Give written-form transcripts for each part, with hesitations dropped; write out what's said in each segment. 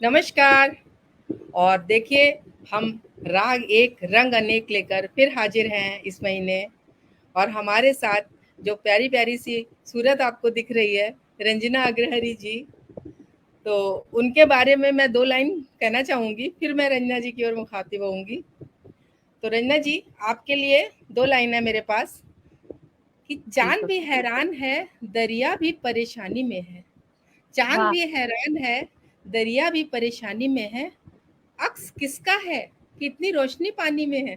नमस्कार। और देखिए, हम राग एक रंग अनेक लेकर फिर हाजिर हैं इस महीने। और हमारे साथ जो प्यारी प्यारी सी सूरत आपको दिख रही है, रंजना अग्रहरी जी। तो उनके बारे में मैं दो लाइन कहना चाहूँगी, फिर मैं रंजना जी की ओर मुखातिब होऊंगी। तो रंजना जी, आपके लिए दो लाइन है मेरे पास कि चांद बिल्कुल। भी हैरान है, दरिया भी परेशानी में है। चांद वाह भी हैरान है, दरिया भी परेशानी में है। अक्स किसका है, कितनी रोशनी पानी में है।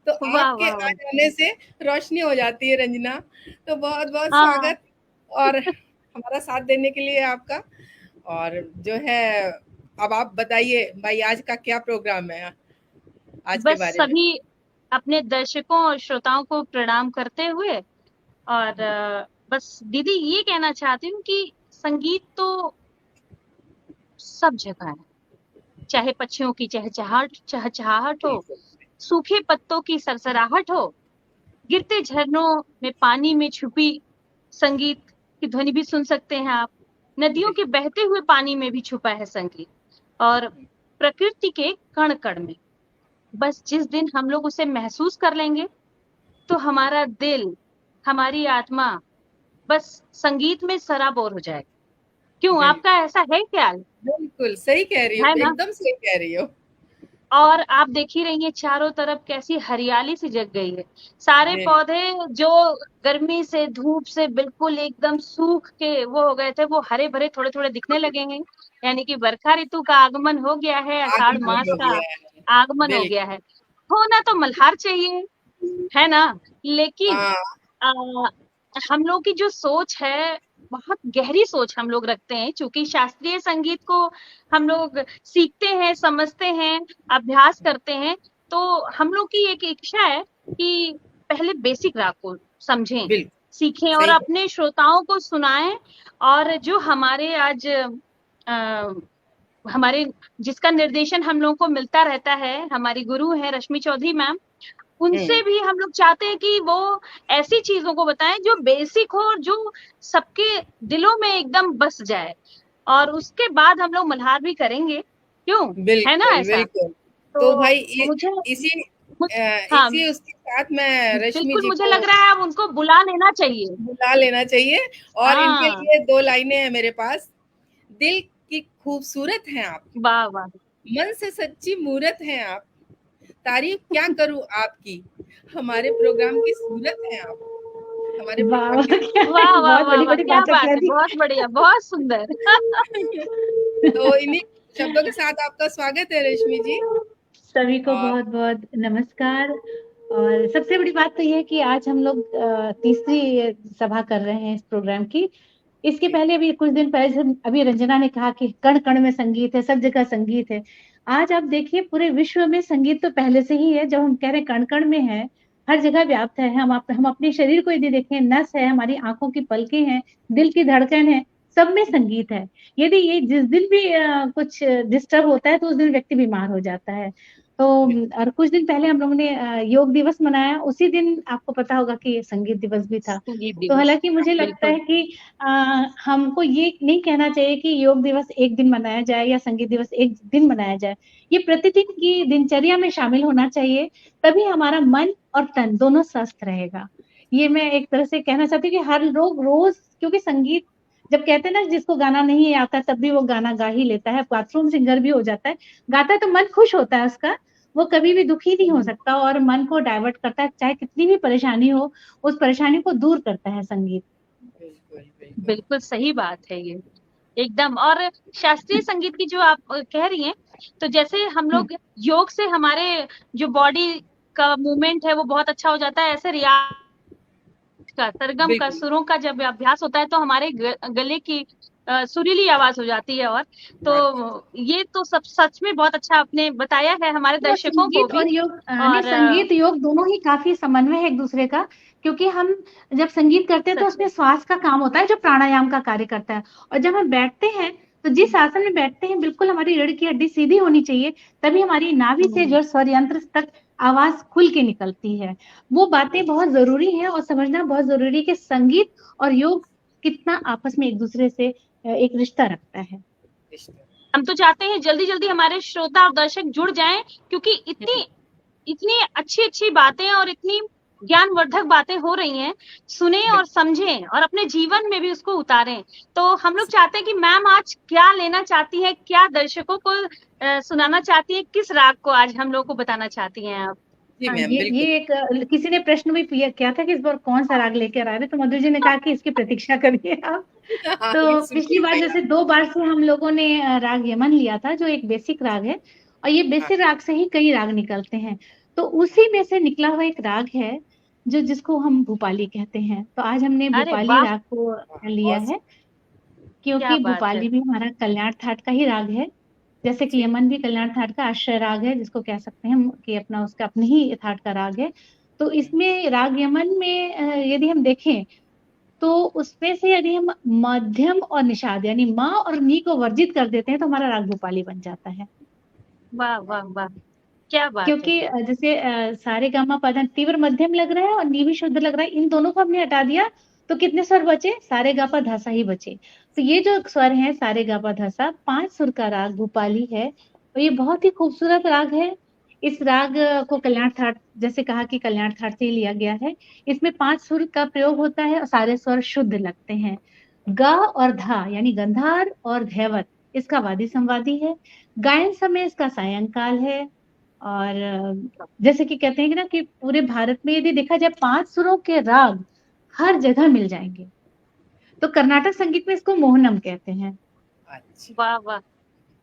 तो वाह आपके वाह आ वाह। जाने से रोशनी हो जाती है रंजना। तो बहुत बहुत हाँ। स्वागत और हमारा साथ देने के लिए आपका। और जो है, अब आप बताइए भाई, आज का क्या प्रोग्राम है, आज के बस बारे में। सभी अपने दर्शकों और श्रोताओं को प्रणाम करते हुए और बस दीदी ये कहना चाहती हूँ कि संगीत तो सब जगह है। चाहे पक्षियों की चहचहाहट चहचहाहट हो, बिल्कुल। सूखे पत्तों की सरसराहट हो, गिरते झरनों में पानी में छुपी संगीत की ध्वनि भी सुन सकते हैं आप। नदियों के बिल्कुल। बहते हुए पानी में भी छुपा है संगीत, और प्रकृति के कण कण में। बस जिस दिन हम लोग उसे महसूस कर लेंगे तो हमारा दिल, हमारी आत्मा बस संगीत में सराबोर हो जाएगी। क्यों, आपका बिल्कुल। ऐसा है ख्याल? बिल्कुल सही कह रही हो, है ना? एकदम सही कह रही हो। और आप देख ही रही हैं चारों तरफ कैसी हरियाली सी जग गई है। सारे बिल्कुल। पौधे जो गर्मी से धूप से बिल्कुल एकदम सूख के वो हो गए थे, वो हरे भरे थोड़े थोड़े दिखने लगे हैं। यानी कि बरखा ऋतु का आगमन हो गया है, आषाढ़ आगमन मास हो का गया है। आगमन हो गया बिल्कुल। है। होना तो मल्हार चाहिए, है ना? लेकिन हाँ। आ, हम लोग की जो सोच है, बहुत गहरी सोच हम लोग रखते हैं, क्योंकि शास्त्रीय संगीत को हम लोग सीखते हैं, समझते हैं, अभ्यास करते हैं। तो हम लोग की एक इच्छा है कि पहले बेसिक राग को समझें, बिल्कुल सीखें और सही है। अपने श्रोताओं को सुनाएं। और जो हमारे आज हमारे जिसका निर्देशन हम लोगों को मिलता रहता है, हमारी गुरु है रश्मि चौधरी मैम, हम्म। उनसे भी हम लोग चाहते हैं कि वो ऐसी चीजों को बताएं जो बेसिक हो और जो सबके दिलों में एकदम बस जाए। और उसके बाद हम लोग मल्हार भी करेंगे, क्यों? है ना बिल्कुल, ऐसा? बिल्कुल। तो तो भाई मुझे इसी मुझ, हाँ, इसी उसके साथ मैं रश्मि बिल्कुल जी मुझे को लग रहा है अब उनको बुला लेना चाहिए। बुला लेना चाहिए। और इनके हाँ। लिए दो लाइनें हैं मेरे पास। दिल की खूबसूरत हैं आप, वाह वाह। मन से सच्ची मूरत हैं आप, तारीफ क्या करूं आपकी, हमारे प्रोग्राम की सूरत हैं आप, हमारे वाह प्रोग्राम की क्या है, वाह वाह बहुत वाह बड़ी वाह, बड़ी क्या बातें बात कह है, दी। बहुत बढ़िया, बहुत सुंदर। तो इन्हीं शब्दों के साथ आपका स्वागत है रश्मि जी। सभी को और बहुत बहुत नमस्कार। और सबसे बड़ी बात तो ये है कि आज हम लोग तीसरी सभा कर रहे हैं इस प्रोग्राम की। इसके जी। पहले अभी कुछ दिन पहले अभी रंजना ने कहा कि कण कण में संगीत है, सब जगह संगीत है। आज आप देखिए पूरे विश्व में संगीत तो पहले से ही है। जब हम कह रहे हैं कण कण में है, हर जगह व्याप्त है। हम अपने शरीर को यदि देखें, नस है, हमारी आंखों की पलकें हैं, दिल की धड़कन है, सब में संगीत है। यदि ये जिस दिन भी कुछ डिस्टर्ब होता है तो उस दिन व्यक्ति बीमार हो जाता है। तो और कुछ दिन पहले हम लोगों ने योग दिवस मनाया, उसी दिन आपको पता होगा कि संगीत दिवस भी था। संगीत तो दिवस। हालांकि मुझे लगता बिल्कुल। है कि हमको ये नहीं कहना चाहिए कि योग दिवस एक दिन मनाया जाए या संगीत दिवस एक दिन मनाया जाए। ये प्रतिदिन की दिनचर्या में शामिल होना चाहिए, तभी हमारा मन और तन दोनों स्वस्थ रहेगा। ये मैं एक तरह से कहना चाहती हूँ कि हर लोग रोज, क्योंकि संगीत जब कहते हैं ना, जिसको गाना नहीं आता तब भी वो गाना गा ही लेता है, बाथरूम सिंगर भी हो जाता है। गाता है तो मन खुश होता है उसका, वो कभी भी दुखी नहीं हो सकता और मन को डाइवर्ट करता है, चाहे कितनी भी परेशानी हो उस परेशानी को दूर करता है संगीत। बिल्कुल, बिल्कुल। बिल्कुल सही बात है ये, एकदम। और शास्त्रीय संगीत की जो आप कह रही हैं, तो जैसे हम हम्म, लोग योग से हमारे जो बॉडी का मूवमेंट है वो बहुत अच्छा हो जाता है, ऐसे रियाज का, सरगम का, बिल्कुल। सुरों का जब अभ्यास होता है तो हमारे गले की सुरीली आवाज हो जाती है। और अच्छा। तो ये तो सब सच में बहुत अच्छा आपने बताया है हमारे और दर्शकों को संगीत भी। और योग नहीं, और संगीत योग दोनों ही काफी समन्वय है एक दूसरे का। क्योंकि हम जब संगीत करते हैं तो सच उसमें है। श्वास का काम होता है जो प्राणायाम का कार्य करता है। और जब हम बैठते हैं तो जिस आसन में बैठते हैं बिल्कुल हमारी रीढ़ की हड्डी सीधी होनी चाहिए, तभी हमारी नाभि से हम्म, जो स्वर यंत्र तक आवाज खुल के निकलती है। वो बातें बहुत जरूरी है और समझना बहुत जरूरी है कि संगीत और योग कितना आपस में एक दूसरे से एक रिश्ता रखता है। हम तो चाहते हैं जल्दी-जल्दी हमारे श्रोता और दर्शक जुड़ जाएँ, क्योंकि इतनी इतनी अच्छी-अच्छी बातें और इतनी ज्ञानवर्धक बातें हो रही हैं, सुनें और बिल्कुल। समझें और अपने जीवन में भी उसको उतारें। तो हम लोग चाहते हैं कि मैम आज क्या लेना चाहती हैं, क्या दर्शकों को सुनाना चाहती हैं, किस राग को आज हम लोग को बताना चाहती हैं आप? जी हाँ, मैम, बिल्कुल। ये एक किसी ने प्रश्न भी किया था कि इस बार कौन-सा राग लेकर आ रहे हैं, तो मधु जी ने कहा कि इसकी प्रतीक्षा करिए आप। हाँ, ये तो पिछली बिल्कुल बार सही जैसे बात। 2 बार से हम लोगों ने राग यमन लिया था, जो एक बेसिक राग है और ये हाँ, बेसिक राग से ही कई राग निकलते हैं। तो उसी में से निकला हुआ एक राग है, जिसको हम भूपाली कहते हैं। तो आज हमने अरे भूपाली वाह! राग को हाँ, लिया बहुत है, क्या क्योंकि बात है। भूपाली भी हमारा कल्याण थाट का ही राग है। जैसे कि जी, यमन भी कल्याण थाट का आश्रय राग है, जिसको कह सकते हैं हम कि अपना उसका अपने ही थाट का राग है। तो हुँ, इसमें राग यमन में यदि हम देखें, तो उसमें से यदि हम मध्यम और निषाद यानी म और नी को वर्जित कर देते हैं, तो हमारा राग भूपाली बन जाता है। वाह, वाह, वाह! क्या बात है। क्योंकि जैसे सारेगामा पा धा तीव्र मध्यम लग रहा है और नी भी शुद्ध लग रहा है, इन दोनों को हमने हटा दिया, तो कितने स्वर बचे? सारेगापा धासा ही बचे। तो ये जो स्वर हैं सारेगापा धासा 5 सुर का राग भूपाली है और ये बहुत ही खूबसूरत राग है। इस राग को कल्याण थाट जैसे कहा कि कल्याण थाट से ही लिया गया है। इसमें 5 सुर का प्रयोग होता है और सारे स्वर शुद्ध लगते हैं। ग और धा यानी गंधार और धैवत इसका वादी संवादी है। गायन समय इसका सायंकाल है। और जैसे कि कहते हैं कि ना कि पूरे भारत में यदि देखा जाए 5 सुरों के राग हर जगह मिल जाएँगे। तो कर्नाटक संगीत में इसको मोहनम कहते हैं। अच्छा, वाह, वाह!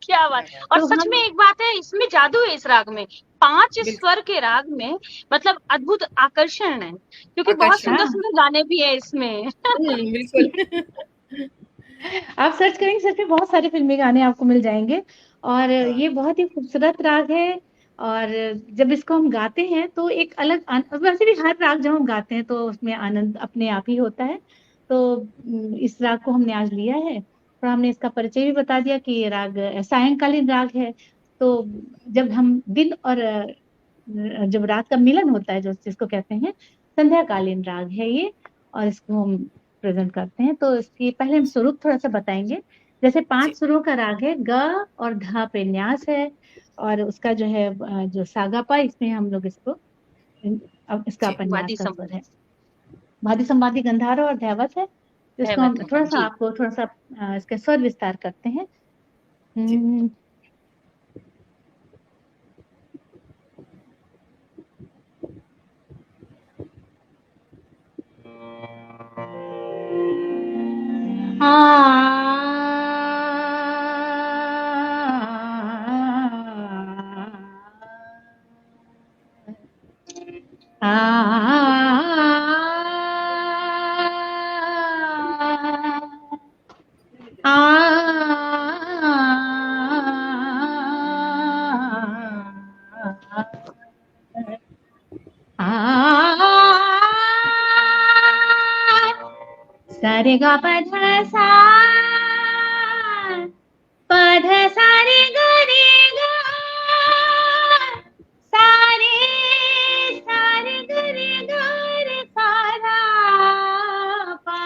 क्या बात! क्या बात और तो सच में हम एक बात है, इसमें जादू है इस राग में। 5 बिल्कुल, स्वर के राग में मतलब अद्भुत आकर्षण है, क्योंकि बहुत आकर्षण है। हाँ। सुंदर-सुंदर गाने भी हैं इसमें। बिल्कुल। आप सर्च करेंगे सच में बहुत सारे फ़िल्मी गाने आपको मिल जाएँगे और हाँ, ये बहुत ही खूबसूरत राग है और जब इसको हम गाते हैं तो एक अलग वैसे भी हर राग जब हम गाते हैं तो उसमें आनंद अपने आप ही होता है। तो इस राग को हमने आज लिया है और हमने इसका परिचय भी बता दिया कि ये राग सायंकालीन राग है। तो जब हम दिन और जब रात का मिलन होता है जो जिसको कहते हैं संध्याकालीन राग है ये और इसको हम प्रेज़ेंट करते हैं। तो इसकी पहले हम स्वरूप थोड़ा-सा बताएँगे। जैसे जी, 5 सुरों का राग है, ग और धा पे न्यास है और उसका जो है जो सागापा इसमें हम लोग इसको अब इसका जी, अपन्यास वादी का स्वर संबंध है। वादी संवादी गंधार और धैवत है। है जिसको हम मतलब थोड़ा-सा जी। आपको थोड़ा-सा इसका स्वर विस्तार करते हैं। जी। हुँ। सा रे गा पा धा सा प ध सा रे गा रे गा सा रे ग रे गा रे सा धा पा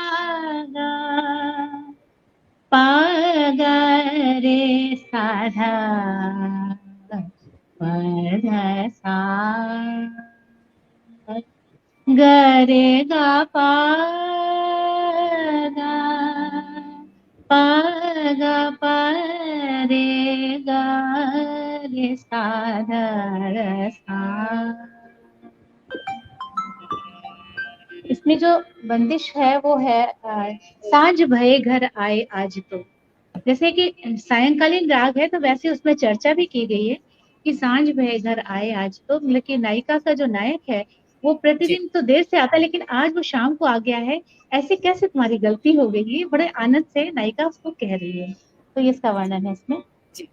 गा प ग रे सा धा प ध सा ग रे गा पा गा प ग प रे गा रे सा ध र सा। इसमें जो बंदिश है वो है साँझ भये घर आए आज तो। जैसे कि सायंकालीन राग है तो वैसे उसमें चर्चा भी की गई है कि साँझ भये घर आए आज तो मतलब कि नायिका का जो नायक है वो जी, प्रतिदिन तो देर से आता है लेकिन आज वो शाम को आ गया है। ऐसे कैसे तुम्हारी गलती हो गई? ये बड़े आनंद से नायिका उसको कह रही है। तो ये इसका वर्णन है इसमें। जी।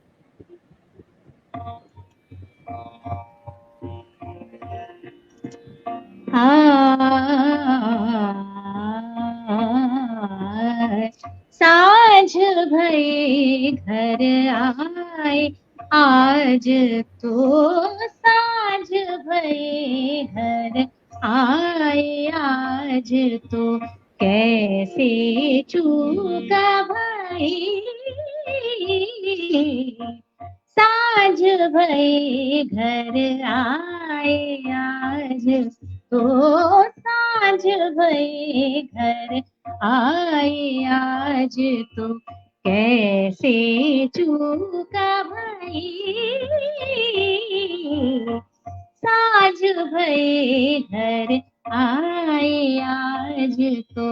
साँझ भये घर आए आज तो साँझ भये घर आए आज तो कैसे चूका भाई साँझ भई घर आए आज तो साँझ भई घर आए आज तो कैसे चूका भई साँझ भई घर आए आज तो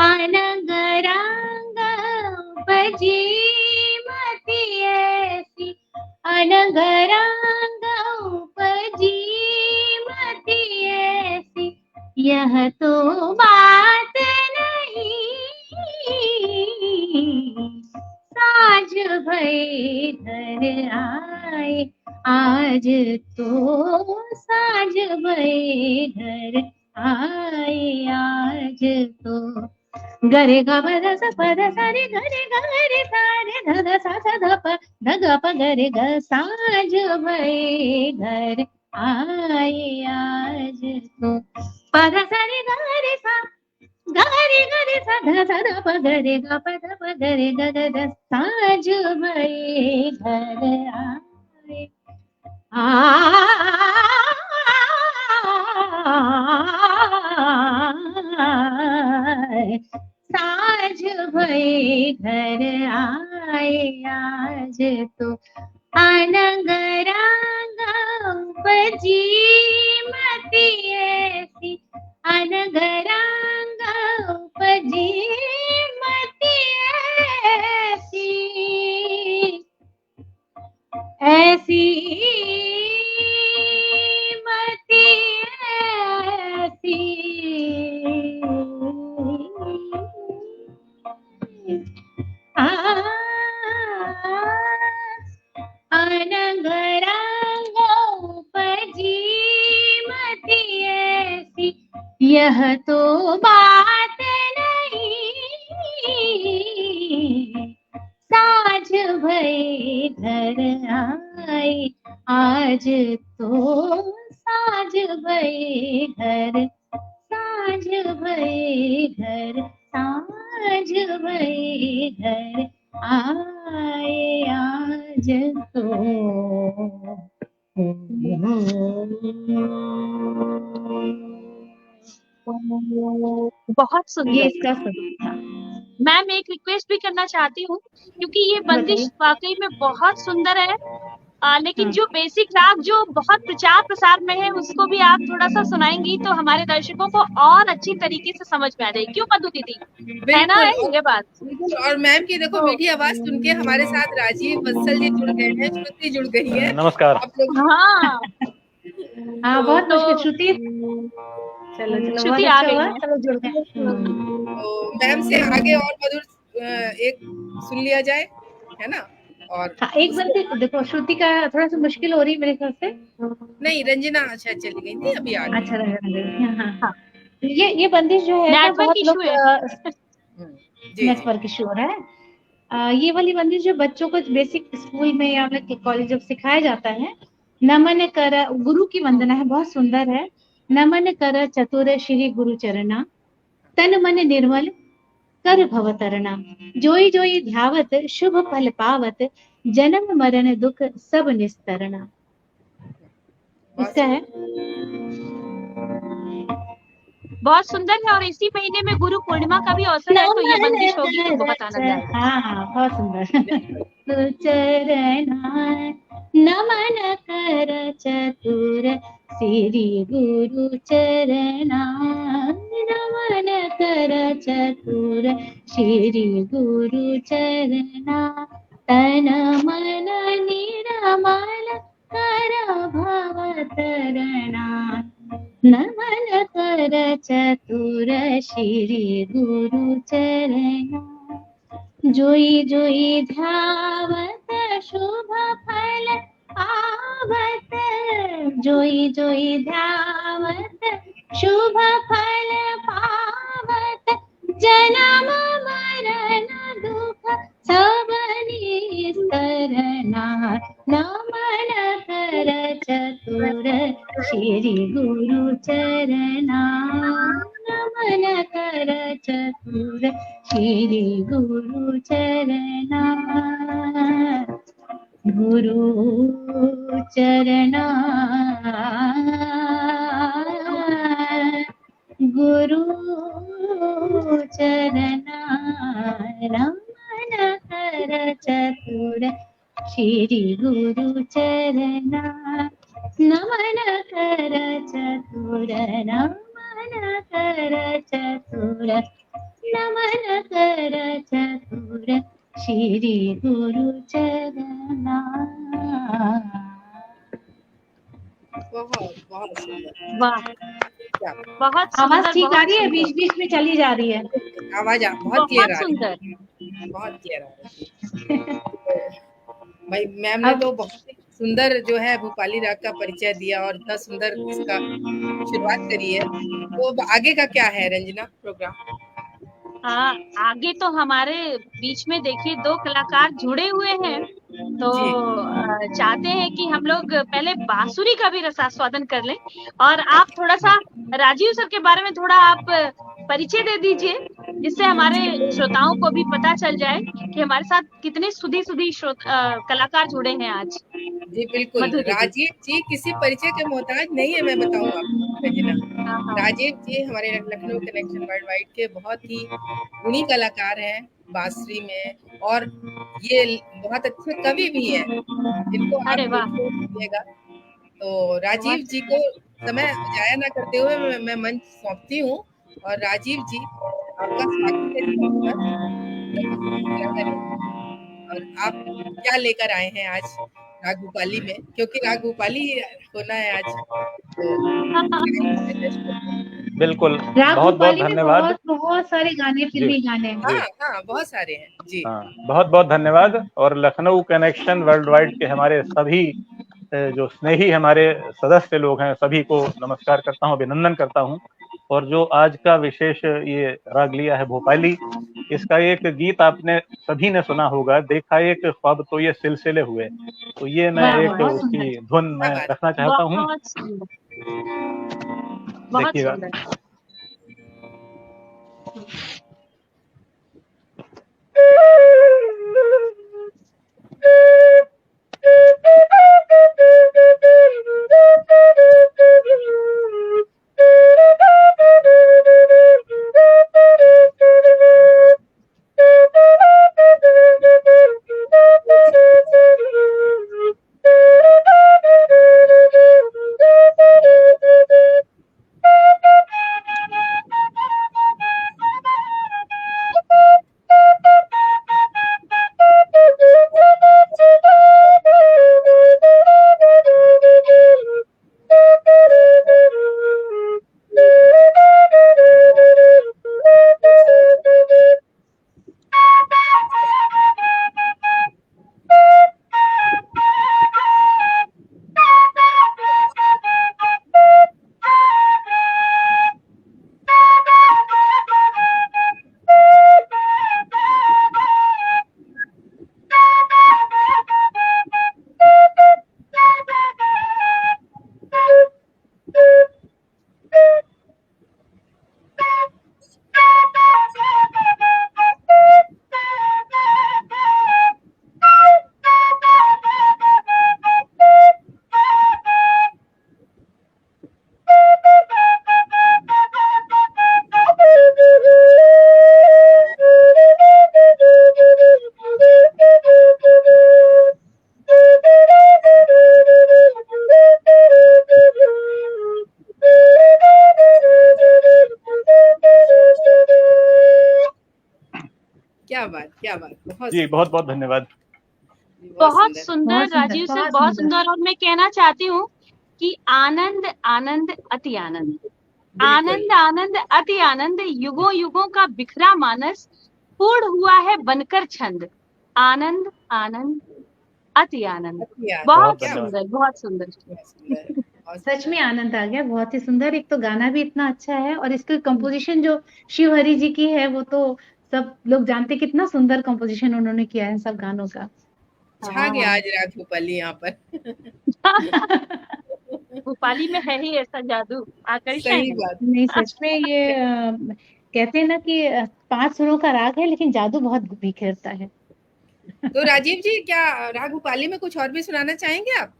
अनंगरांग बजी मती ऐसी अनंगरांग उपजी मती ऐसी यह तो बात नहीं साँझ भई घर आए आज तो साँझ भई घर आए आज तो गरे ग पद स पद सारे गरे गरे सारे ध ध सा सा ध प गरे ग साँझ भई घर आए आज तो पद सारे गरे सा गरे गरे सा ध सा ध प गरे ग पद प गरे ग ग ग साँझ भई घर आए साँझ भई घर आए आज तो अनंगरांग उपजी मती ऐसी अनंगरांग उपजी मती ऐसी मती ऐसी अनंगरांग उपजी मती ऐसी यह तो बात नहीं साँझ भई घर आए आज तो साँझ भई घर साँझ भई घर साँझ भई घर आए आज तो बहुत ये सुंदर। इसका स्वरूप था। मैम एक रिक्वेस्ट भी करना चाहती हूँ क्योंकि ये बंदिश वाकई में बहुत सुंदर है, लेकिन जो बेसिक राग जो बहुत प्रचार प्रसार में है उसको भी आप थोड़ा सा सुनाएंगी तो हमारे दर्शकों को और अच्छी तरीके से समझ में आ जाएगी। क्यों मधु दीदी, है ना ये बात? बिल्कुल। और मैम की देखो मीठी आवाज सुन के हमारे साथ राजीव वत्सल जी जुड़ गए हैं, श्रुति जुड़ गई है। नमस्कार। आप लोग हाँ बहुत तो मुश्किल श्रुति चलो बहुत श्रुति आ अच्छा गई हुआ है। चलो जुड़ गए तो मैम से आगे और मधुर एक सुन लिया जाए, है ना? और हाँ एक बार देखो श्रुति का थोड़ा सा मुश्किल हो रही है मेरे ख्याल से। नहीं रंजना अच्छा चली गई थी, अभी आ गई। अच्छा हाँ ये बंदिश जो है ना नेटवर्क बहुत इशू लोग जी जी नेटवर्क इशू हो रहा है। ये वाली बंदिश जो बच्चों को बेसिक स्कूल में या कॉलेज जब सिखाया जाता है, नमन कर गुरु की वंदना है, बहुत सुंदर है। नमन कर चतुर श्री गुरु चरणा तन मन निर्मल कर भवतरणा जोई जोई ध्यावत शुभ फल पावत जन्म मरण दुख सब निस्तरणा। इसका है बहुत सुंदर है और इसी महीने में गुरु पूर्णिमा का भी अवसर है तो ये बंदिश होगी तो बहुत आनंद आएगा। हाँ बहुत सुंदर चरणा नमन कर चतुर श्री गुरु चरणा नमन कर चतुर श्री गुरु चरणा तन मन निर्मल कर भवतरणा नमन कर चतुर श्री गुरु चरणा जोई जोई ध्यावत शुभ फल पावत जोई जोई ध्यावत शुभ फल पावत जन्म मरण दुख सब निस्तरणा नमन कर चतुर श्री गुरु चरणा नमन कर चतुर श्री गुरु चरणा। गुरु चरणा गुरु चरणा रमण कर चतुर श्री गुरु चरणा नमन कर चतुर नमन कर चतुर नमन कर चतुर श्री गुरु चरणा। बहुत बहुत सुंदर। वाह, क्या बहुत आवाज सुंदर, ठीक आ बहुत रही है? सुंदर, बीच बीच में चली जा रही है। आवाज बहुत बहुत क्लियर आ रही सुंदर। है, बहुत क्लियर आ रही है। भाई मैम ने अब तो बहुत ही सुंदर जो है भोपाली राग का परिचय दिया और इतना सुंदर इसका शुरुआत करी है। तो अब आगे का क्या है रंजना प्रोग्राम? हाँ, आगे तो हमारे बीच में देखिए 2 कलाकार जुड़े हुए हैं, तो जी चाहते हैं कि हम लोग पहले बांसुरी का भी रसास्वादन कर लें और आप थोड़ा-सा राजीव सर के बारे में थोड़ा आप परिचय दे दीजिए, जिससे हमारे श्रोताओं को भी पता चल जाए कि हमारे साथ कितने सुधी-सुधी कलाकार जुड़े हैं आज। जी बिल्कुल। मधु दीदी। राजीव जी किसी परिचय के मोहताज नहीं है, मैं बताऊँ आपको रंजना। हाँ, हाँ। राजीव जी हमारे लखनऊ कनेक्शन वर्ल्ड वाइड के बहुत ही गुणी कलाकार हैं बांसुरी में, और ये बहुत अच्छे कवि भी हैं, जिनको आप अरे वाह! देखिए सुनिएगा। तो राजीव बहुत जी को समय जाया ना करते हुए मैं मंच सौंपती हूँ, और राजीव जी आपका स्वागत है इस मंच पर। और आप क्या लेकर आए हैं आज राग भूपाली में, क्योंकि राग भूपाली होना है आज, तो बिल्कुल, राग बहुत बहुत भोपाली में धन्यवाद। बहुत सारे गाने, जी फिल्मी गाने हैं। जी हाँ हाँ बहुत सारे हैं जी। हाँ, बहुत बहुत धन्यवाद। और लखनऊ कनेक्शन वर्ल्ड वाइड के हमारे सभी जो स्नेही हमारे सदस्य लोग हैं, सभी को नमस्कार करता हूँ, अभिनंदन करता हूँ। और जो आज का विशेष ये राग लिया है भोपाली, इसका एक गीत आपने सभी ने सुना होगा, देखा एक ख्वाब तो ये सिलसिले हुए। तो ये मैं वाह एक बहुत सुंदर। उसकी धुन क्या मैं बात, रखना चाहता हूँ, बहुत सुंदर, बहुत देखिएगा। सुंदर। क्या बात, बहुत जी बहुत बहुत धन्यवाद। बहुत सुंदर बहुत सुंदर, राजीव सर, बहुत बहुत सुंदर। सुंदर। और मैं कहना चाहती हूँ कि आनंद आनंद अति आनंद, बिल्कुल आनंद आनंद अति आनंद, युगों युगों का बिखरा मानस पूर्ण हुआ है बनकर छंद। आनंद आनंद अति आनंद। यार, बहुत क्या धन्यवाद। सुंदर, बहुत सुंदर। बहुत सुंदर, बहुत सच में सुंदर। आनंद आ गया, बहुत ही सुंदर। एक तो गाना भी इतना अच्छा है और इसकी कंपोजिशन जो शिव हरि जी की है, वो तो सब लोग जानते, कितना सुंदर कंपोजिशन उन्होंने किया है सब गानों का। छा गया आज राग भोपाली यहाँ पर। भोपाली में है ही ऐसा जादू, आकर्षण सही है। बात। नहीं सच में ये कहते हैं ना कि 5 सुरों का राग है, लेकिन जादू बहुत बिखेरता है। तो राजीव जी, क्या राग भूपाली में कुछ और भी सुनाना चाहेंगे आप?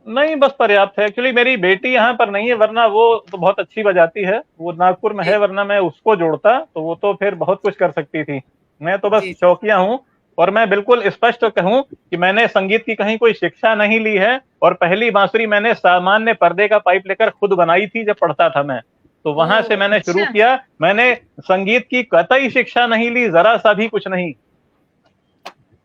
नहीं, बस पर्याप्त है। एक्चुअली मेरी बेटी यहाँ पर नहीं है, वरना वो तो बहुत अच्छी बजाती है, वो नागपुर में है, जी वरना मैं उसको जोड़ता तो वो तो फिर बहुत कुछ कर सकती थी। मैं तो बस जी जी शौकिया हूँ। और मैं बिल्कुल स्पष्ट कहूँ कि मैंने संगीत की कहीं कोई शिक्षा नहीं ली है, और पहली बांसुरी मैंने सामान्य पर्दे का पाइप लेकर खुद बनाई थी जब पढ़ता था मैं, तो वहां से ओ, मैंने शुरू अच्छा। किया। मैंने संगीत की कतई शिक्षा नहीं ली, जरा सा भी कुछ नहीं।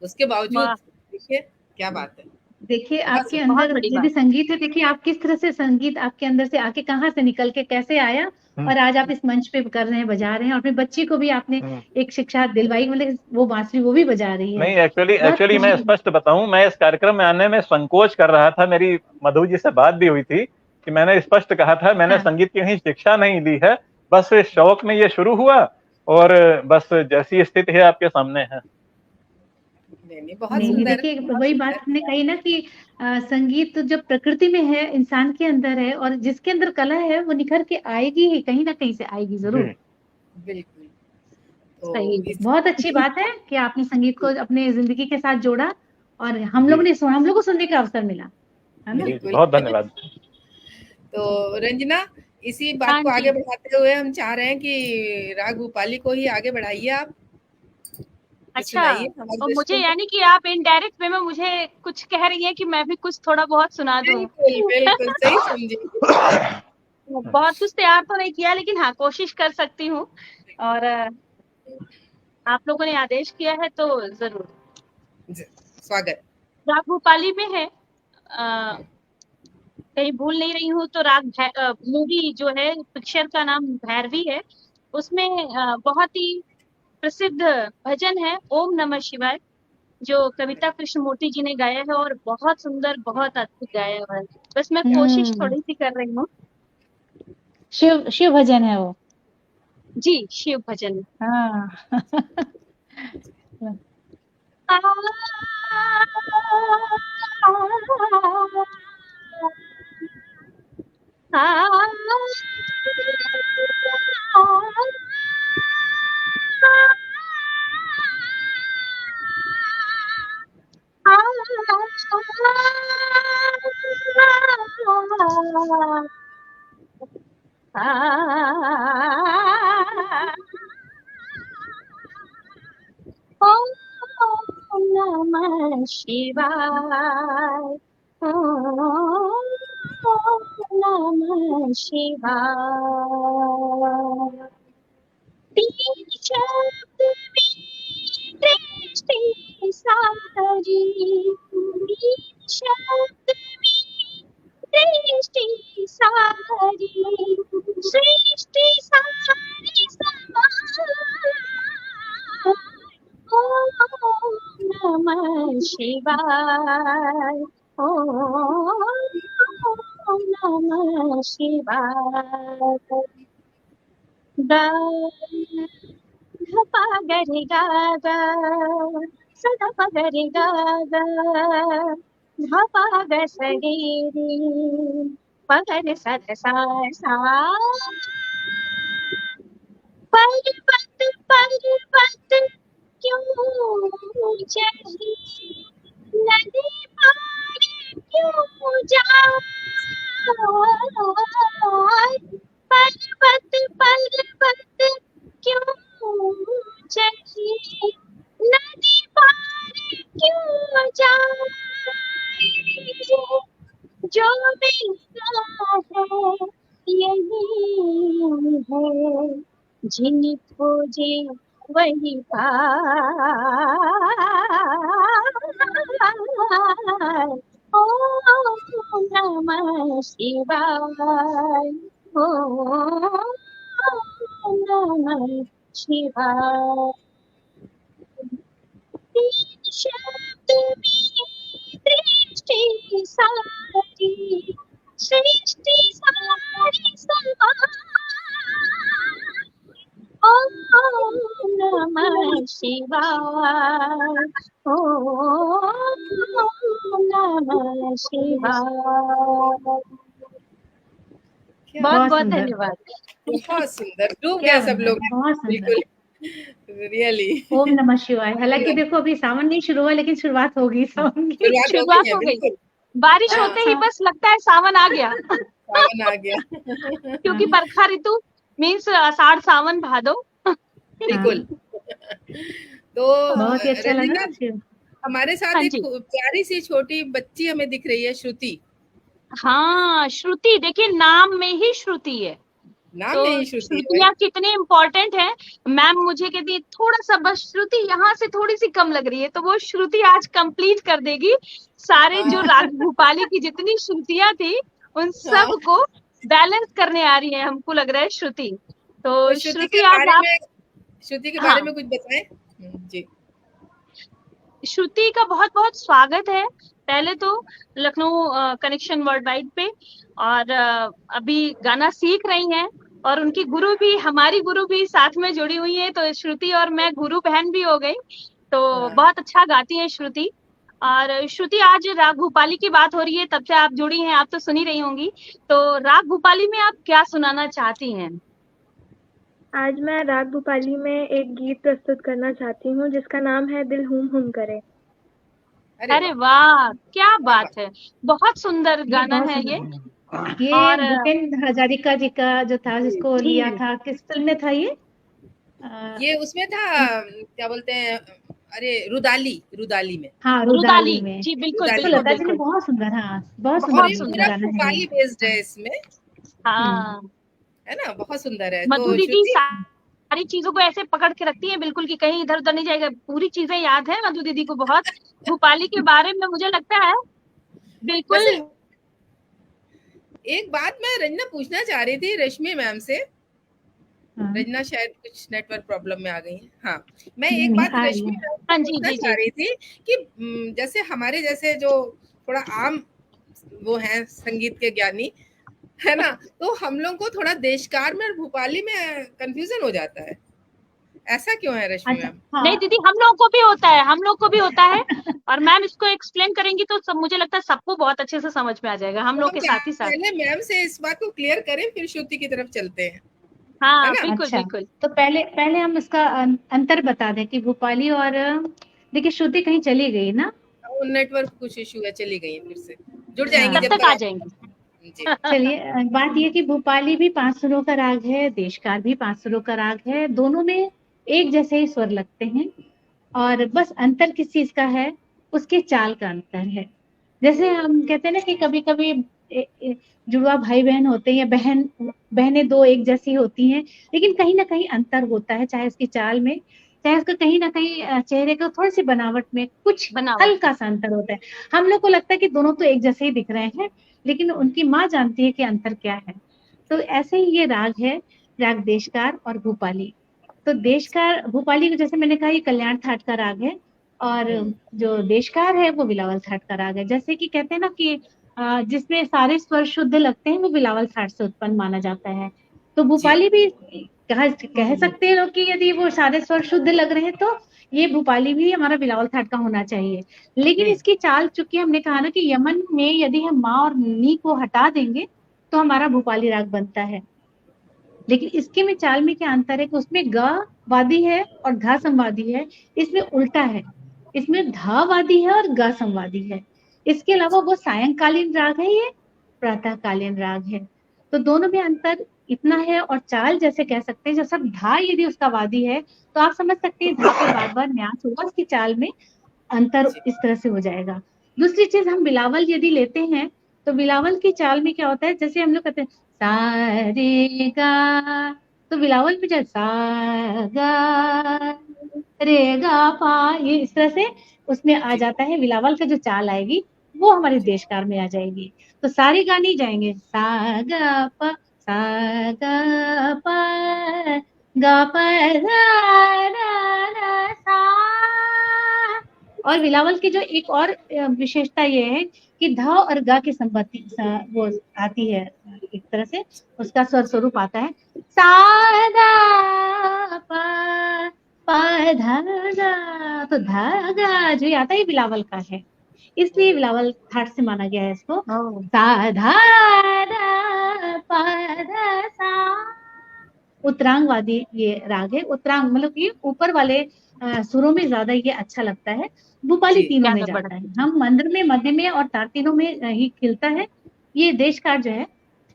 उसके बावजूद वाह, देखिए क्या बात है। देखिए बहुत आपके सुंदर। बहुत अंदर बड़ी यदि बात। संगीत है, देखिए आप किस तरह से संगीत आपके अंदर से आके कहाँ से निकल के कैसे आया, हम्म, और आज आप इस मंच पे कर रहे हैं, बजा रहे हैं, और अपने बच्ची को भी आपने हम्म। एक शिक्षा दिलवाई, मतलब वो बांसुरी वो भी बजा रही है। नहीं, एक्चुअली बहुत एक्चुअली खुशी मैं की बात। स्पष्ट बताऊं, मैं इस कार्यक्रम में आने में संकोच कर रहा था। मेरी मधु जी से बात भी हुई थी कि मैंने स्पष्ट कहा था मैंने हाँ, संगीत की कहीं शिक्षा नहीं ली है, बस शौक में ये शुरू हुआ, और बस जैसी स्थिति है आपके सामने है। नहीं नहीं, बहुत नहीं नहीं, सुंदर, देखिए बहुत वही बात सुंदर। हमने कही ना कि संगीत तो जब प्रकृति में है, इंसान के अंदर है, और जिसके अंदर कला है वो निखर के आएगी ही, कहीं ना कहीं से आएगी जी। जरूर। बिल्कुल। सही तो है। इस बहुत अच्छी बात है कि आपने संगीत को अपने जिंदगी के साथ जोड़ा, और हम जी। लोग को सुनने का अवसर मिला, है ना। जी जी, बिल्कुल। बहुत धन्यवाद। तो रंजना, इसी बात हाँ को आगे जी। बढ़ाते हुए हम चाह रहे हैं कि राग भूपाली को ही आगे बढ़ाइए आप, कुछ अच्छा, सुनाइए हमारे और मुझे दर्शकों को। यानी कि आप इनडायरेक्ट वे में मुझे कुछ कह रही हैं कि मैं भी कुछ थोड़ा बहुत सुना दूं। बिल्कुल बिल्कुल सही समझे। बहुत कुछ तैयार तो नहीं किया, लेकिन हाँ, कोशिश कर सकती हूँ। और आप लोगों ने आदेश किया है तो जरूर। स्वागत। राग भूपाली में है, कहीं भूल नहीं रही हूँ तो मूवी जो है, पिक्चर का नाम भैरवी है। उसमें बहुत ही प्रसिद्ध भजन है ओम नमः शिवाय, जो कविता कृष्णमूर्ति जी ने गाया है, और बहुत सुंदर, बहुत अद्भुत गाया है। बस मैं कोशिश हम्म, थोड़ी सी कर रही हूँ। शिव शिव भजन है वो। जी, शिव भजन। हाँ। आ, ओम नमः शिवाय, ओम नमः शिवाय। तीन शब्द में दृष्टि सारी, तीन शब्द में दृष्टि सारी, सृष्टि सारी समाय। ओम नमः शिवाय, ओम नमः शिवाय। गा धा पा गा रे गा गा, सदा पा गा रे गा गा, धा पा गा सा रे रे, पा गा रे सा धा सा सा। पर्वत क्यों चढ़ी, नदी पार क्यों जाए। पर्वत क्यों चढ़ी, नदी पार क्यों जाए। जो मिलता है यही है, जिन खोजे वही पाए। ओम नमः शिवाय, ओम नमः शिवाय। तीन शब्द में दृष्टि सारी, सृष्टि सारी समाय। ओम नमः शिवाय, ओम नमः शिवाय। क्या बहुत बहुत बहुत सुंदर, धन्यवाद। बहुत सुंदर, डूब क्या गए सब बात है, लोग। बहुत सुंदर। बिल्कुल। रियली ओम नमः शिवाय। हालांकि देखो अभी सावन नहीं शुरू हुआ, लेकिन शुरुआत होगी सावन की। शुरुआत हो गई शुरुआत है, हो गई। बिल्कुल। बारिश हाँ, होते ही बस लगता है सावन आ गया। सावन आ गया। क्योंकि बरखा ऋतु मीन्स आषाढ़ सावन भादो। बिल्कुल। तो बहुत ही अच्छा लगा। रंजीता, हमारे साथ हाँ एक जी। प्यारी सी छोटी बच्ची हमें दिख रही है, श्रुति। हाँ, श्रुति, देखिए नाम में ही श्रुति है। नाम तो में ही श्रुति है। श्रुतियाँ कितनी इम्पोर्टेंट है। मैम मुझे कहती है थोड़ा सा बस श्रुति यहाँ से थोड़ी सी कम लग रही है, तो वो श्रुति आज कंप्लीट कर देगी सारे जो राग भूपाली की जितनी श्रुतियाँ थी उन हाँ। सबको बैलेंस करने आ रही है, हमको लग रहा है श्रुति। तो तो श्रुति आज आप श्रुति के हाँ। बारे में कुछ बताएं। जी। श्रुति का बहुत बहुत स्वागत है पहले तो लखनऊ कनेक्शन वर्ल्ड वाइड पे, और अभी गाना सीख रही हैं, और उनकी गुरु भी, हमारी गुरु भी साथ में जुड़ी हुई है, तो श्रुति और मैं गुरु बहन भी हो गई। तो हाँ। बहुत अच्छा गाती है श्रुति। और श्रुति आज राग भूपाली की बात हो रही है, तब से आप जुड़ी हैं, आप तो सुनी रही होंगी। तो राग भूपाली में आप क्या सुनाना चाहती हैं? आज मैं राग भूपाली में एक गीत प्रस्तुत करना चाहती हूँ जिसका नाम है दिल हुम हुम करे। अरे वाह, क्या बात है, बहुत सुंदर गाना बहुत है सुंदर। ये और भूपेन हजारिका जी का जो था, जिसको जी। लिया था, किस फिल्म में था ये उसमें था, क्या बोलते हैं, अरे रुदाली में। हाँ, रुदाली रुदाली में। जी, बिल्कुल रुदाली। तो बिल्कुल लता जी ने बिल्कुल। बहुत सुंदर, हाँ बहुत बहुत सुंदर सुंदर। पूरा गाना है भोपाली ये। बेस्ड है इसमें, हाँ, है ना, बहुत सुंदर है। मधु तो दीदी श्रुति, सारी चीजों को ऐसे पकड़ के रखती है बिल्कुल कि कहीं इधर उधर नहीं जाएगा, पूरी चीजें याद है मधु दीदी को बहुत। भोपाली के बारे में मुझे लगता है बिल्कुल। वैसे एक बात मैं रंजना पूछना चाह रही थी रश्मि मैम से। हाँ। रंजना शायद कुछ नेटवर्क प्रॉब्लम में आ गई है। हाँ, मैं नहीं, एक बात आ रही रश्मि है। मैम हाँ से जी पूछना जी चाह जी। रही थी कि जैसे हमारे जैसे जो थोड़ा आम वो है संगीत के ज्ञानी, है ना, तो हम लोग को थोड़ा देशकार में और भोपाली में कंफ्यूजन हो जाता है, ऐसा क्यों है रश्मि अच्छा, मैम? हाँ। नहीं दीदी, हम लोग को भी होता है, हम लोग को भी होता है। और मैम इसको एक्सप्लेन करेंगी तो सब, मुझे लगता है सबको बहुत अच्छे से समझ में आ जाएगा, हम तो लोग हम के साथ ही साथ। पहले मैम से इस बात को क्लियर करें, फिर श्रुति की तरफ चलते हैं, है हाँ ना? बिल्कुल अच्छा, बिल्कुल। तो पहले हम इसका अंतर बता दें कि भोपाली और देखिए, श्रुति कहीं चली गई ना। वो नेटवर्क कुछ इशू है, चली गई है, फिर से जुड़ जाएंगी हाँ। तब जब तक आ जाएंगी। जी। चलिए, बात ये कि भोपाली भी 5 सुरों का राग है, देशकार भी 5 सुरों का राग है, दोनों में एक जैसे ही स्वर लगते हैं, और बस अंतर किस चीज का है, उसके चाल का अंतर है। जैसे हम कहते हैं ना कि कभी कभी जुड़वा भाई बहन होते हैं, या बहनें दो एक जैसी होती हैं, लेकिन कहीं ना कहीं अंतर होता है, चाहे उसकी चाल में, चाहे उसका कहीं ना कहीं चेहरे को थोड़ी सी बनावट में कुछ हल्का सा अंतर होता है। हम लोग को लगता है कि दोनों तो एक जैसे ही दिख रहे हैं, लेकिन उनकी माँ जानती है कि अंतर क्या है। तो ऐसे ही ये राग है, राग देशकार और भोपाली। तो देशकार, भोपाली को जैसे मैंने कहा, ये कल्याण थाट का राग है, और जो देशकार है वो बिलावल थाट का राग है। जैसे कि कहते हैं ना कि जिसमें सारे स्वर शुद्ध लगते हैं वो बिलावल थाट से उत्पन्न माना जाता है। तो भोपाली भी कह सकते हैं लोग कि यदि वो सारे स्वर शुद्ध लग रहे हैं तो ये भोपाली भी हमारा बिलावल थाट का होना चाहिए। लेकिन इसकी चाल, चूंकि हमने कहा ना कि यमन में यदि हम माँ और नी को हटा देंगे तो हमारा भोपाली राग बनता है, लेकिन इसके में चाल में क्या अंतर है कि उसमें ग वादी है और धा संवादी है, इसमें उल्टा है, इसमें धा वादी है और ग संवादी है। इसके अलावा वो सायंकालीन राग है, ये प्रातःकालीन राग है। तो दोनों में अंतर इतना है, और चाल जैसे कह सकते हैं, जैसे धा यदि उसका वादी है तो आप समझ सकते हैं धा पे बार बार न्यास होगा, उसकी चाल में अंतर इस तरह से हो जाएगा। दूसरी चीज, हम बिलावल यदि लेते हैं तो बिलावल की चाल में क्या होता है, जैसे हम लोग कहते हैं सा रे गा, तो बिलावल में जैसे सा गा रे गा पा, ये इस तरह से उसमें आ जाता है। बिलावल का जो चाल आएगी वो हमारे देशकार में आ जाएगी। तो सारे गाने जाएंगे सा गा पा सा गा पा गा पा रा रा रा सा। और बिलावल की जो एक और विशेषता ये है कि धा और गा की संपत्ति वो आती है, एक तरह से उसका स्वर स्वरूप आता है सा धा पा पा धा गा, तो धा गा जो आता है बिलावल का है, इसलिए बिलावल थाट से माना गया है इसको। सा धा धा पा धा सा, उत्तरांगवादी ये राग है। उत्तरांग मतलब ये ऊपर वाले सुरों में ज्यादा ये अच्छा लगता है। भूपाली जी, तीनों में ज्यादा जाता है, बढ़ती हम मंद्र में, मध्य में और तार तीनों में ही खिलता है। ये देशकार जो है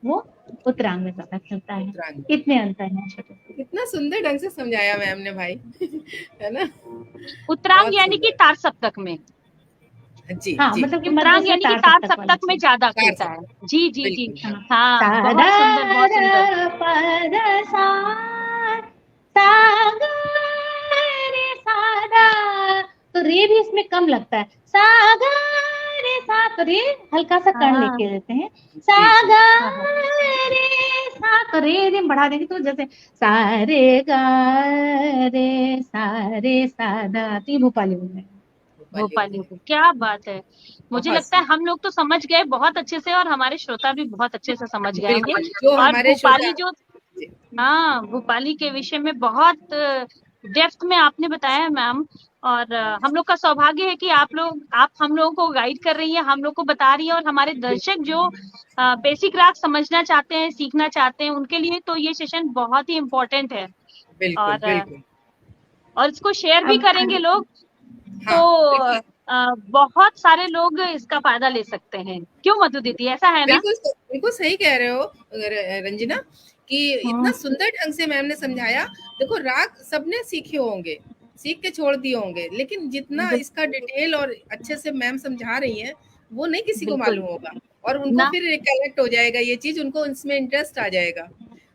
वो उत्तरांग में ज्यादा खिलता है। उत्तरांग। इतने अंतर हैं छोटे। कितना सुंदर ढंग से समझाया मैम ने भाई है ना, उत्तरांग बहुत यानी कि सुंदर। तार सप्तक में, जी हाँ जी, मतलब कि मध्य उत्तरांग से यानी कि तार तार सप्तक वाला सप्तक में चीज। ज्यादा तार खिलता है। सप्तक, जी जी जी, बिल्कुल। हाँ, हाँ सा बहुत सुंदर, बहुत सुंदर। पद सा रे सा दा, तो रे भी इसमें कम लगता है। सा रे सा, तो रे हल्का सा कर्ण हाँ लेके देते हैं। सा जी जी, हाँ हाँ, रे सा, तो रे एकदम बढ़ा देंगे तो जैसे सा रे सा दा, तो ये भोपाली में है। भोपाली हो भोपाली गए। हो, क्या बात है। मुझे बहुत लगता है सुंदर, हम लोग तो समझ गए बहुत अच्छे से, और हमारे श्रोता भी बहुत अच्छे से समझ गए होंगे। बिल्कुल, जो और हमारे भोपाली श्रोता। जो, जी, हाँ भोपाली के विषय में बहुत डेप्थ में आपने बताया मैम। और हम लोग का सौभाग्य है कि आप हम लोगों को गाइड कर रही हैं, हम लोग को बता रही हैं, और हमारे दर्शक जो बेसिक राग समझना चाहते हैं, सीखना चाहते हैं, उनके लिए तो ये सेशन बहुत ही इम्पोर्टेंट है। बिल्कुल, और बिल्कुल। और इसको शेयर भी अब करेंगे लोग तो हाँ, देखिए, बहुत सारे लोग इसका फायदा ले सकते हैं। क्यों मधु दीदी, ऐसा है ना? बिल्कुल सही कह रहे हो रंजना, कि इतना हाँ, सुंदर ढंग से मैम ने समझाया। देखो, राग सबने सीखे होंगे, सीख के छोड़ दिए होंगे, लेकिन जितना बिल- इसका डिटेल और अच्छे से मैम समझा रही हैं, वो नहीं किसी को बिल्कुल मालूम होगा। और उनको ना, फिर रिकलेक्ट हो जाएगा ये चीज, उनको इसमें इंटरेस्ट आ जाएगा।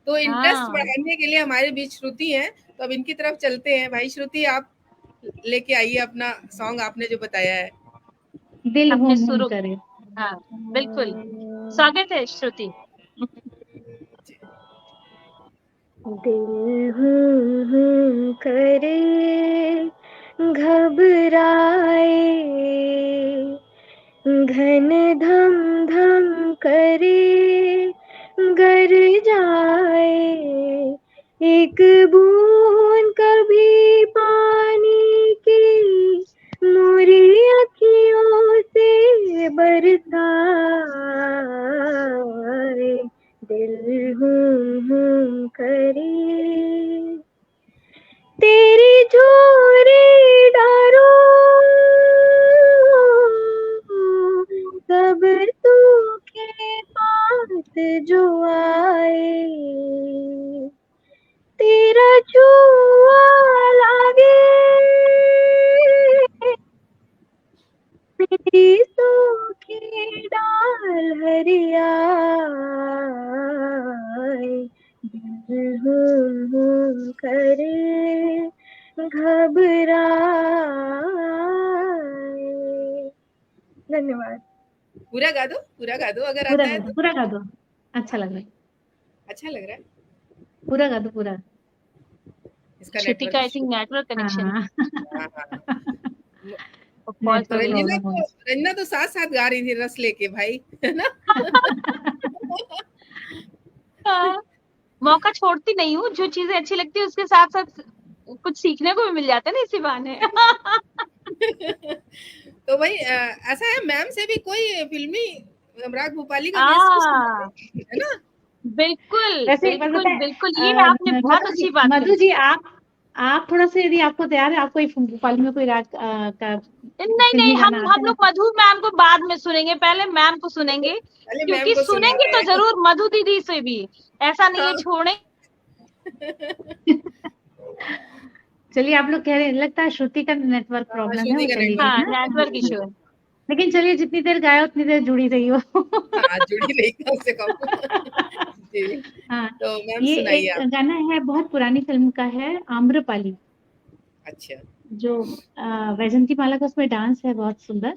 तो इंटरेस्ट हाँ बढ़ाने के लिए हमारे बीच श्रुति है, तो अब इनकी तरफ चलते हैं। भाई श्रुति, आप लेके आइए अपना सॉन्ग, आपने जो बताया है। दिल अपने हुम सुरों, करे। हाँ बिल्कुल, स्वागत है श्रुति। दिल करे घबराए, घन धम धम करे गर जाए, एक बूंद कभी पानी की मोरी अखियों से बरसाए, दिल हुम करे तेरी झोरी डारो, सब तू के पास जो आए, तेरा छुआ लागे मेरी सूखी डाल हरियाए, दिल हुम करे घबराए। धन्यवाद। पूरा गा दो, पूरा गा दो अगर आता है तो। पूरा गा दो, अच्छा लग रहा है। अच्छा लग रहा है। पूरा गा दो पूरा। इसका श्रुति का नेटवर्क आई इशू। थिंक नेटवर्क कनेक्शन हाँ हाँ, हाँ। फॉल्ट हो नेटवर्क गई रंजना प्रॉब्लम तो होगी। रंजना तो साथ साथ गा रही थी रस लेके भाई, है ना। हाँ, मौका छोड़ती नहीं हूँ, जो चीजें अच्छी लगती है उसके साथ साथ कुछ सीखने को भी मिल जाता है ना इसी बहाने। तो भाई ऐसा है, मैम से भी कोई फिल्मी राग भोपाली का बेस कुछ हाँ है ना। बिल्कुल वैसे एक बात बिल्कुल बताएं, बिल्कुल, ये आपने बहुत अच्छी बात मधु कही। जी आप थोड़ा सा, यदि आपको तैयार है, आपको भोपाली में कोई राग का नहीं नहीं, फिल्मी गाना आता हम है? लोग मधु मैम को बाद में सुनेंगे, पहले मैम को सुनेंगे, पहले मैम क्योंकि को सुनेंगे सुनाते तो हैं। जरूर मधु दीदी से भी, ऐसा नहीं है हाँ। छोड़े। चलिए, आप लोग कह रहे हैं, लगता है श्रुति का नेटवर्क प्रॉब्लम है, श्रुति वो का चली गई हाँ नेटवर्क ना। नेटवर्क इशू है। लेकिन चलिए, जितनी देर गाया उतनी देर जुड़ी रही हो। हाँ, जुड़ी रही कम से कम। जी, हाँ, तो मैम ये सुनाइए एक आप। गाना है, बहुत पुरानी फिल्म का है, आम्रपाली। अच्छा, जो वैजंती माला का उसमें डांस है बहुत सुंदर।